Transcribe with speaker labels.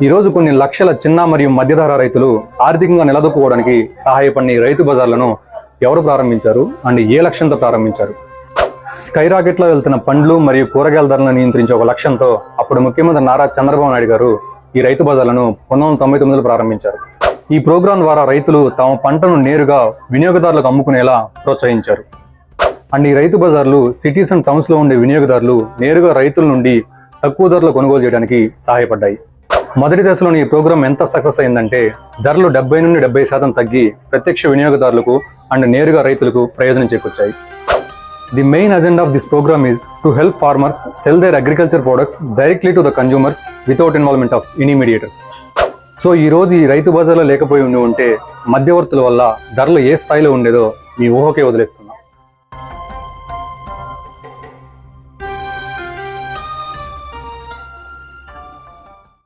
Speaker 1: ఈరోజు కొన్ని లక్షల చిన్న మరియు మధ్యధర రైతులు ఆర్థికంగా నిలదొక్కుకోవడానికి సహాయపడిన ఈ రైతు బజార్లను ఎవరు ప్రారంభించారు అండ్ ఏ లక్ష్యంతో ప్రారంభించారు? స్కై రాకెట్లో వెళ్తున్న పండ్లు మరియు కూరగాయల ధరలను నియంత్రించే ఒక లక్ష్యంతో అప్పుడు ముఖ్యమంత్రి నారా చంద్రబాబు నాయుడు గారు ఈ రైతు బజార్లను 1999లో ప్రారంభించారు. ఈ ప్రోగ్రాం ద్వారా రైతులు తమ పంటను నేరుగా వినియోగదారులకు అమ్ముకునేలా ప్రోత్సహించారు. అండ్ ఈ రైతు బజార్లు సిటీస్ అండ్ టౌన్స్ లో ఉండే వినియోగదారులు నేరుగా రైతుల నుండి తక్కువ ధరలో కొనుగోలు చేయడానికి సహాయపడ్డాయి. మొదటి దశలోని ఈ ప్రోగ్రాం ఎంత సక్సెస్ అయిందంటే ధరలు 70 నుండి 70% తగ్గి ప్రత్యక్ష వినియోగదారులకు అండ్ నేరుగా రైతులకు ప్రయోజనం చేకూర్చాయి. The main agenda of this programme is to help farmers sell their agriculture products directly to the consumers without involvement of any mediators. So ఈ రోజు ఈ రైతు బజార్లో లేకపోయి ఉంటే మధ్యవర్తుల వల్ల ధరలు ఏ స్థాయిలో ఉండేదో మీ ఊహకే వదిలేస్తుంది.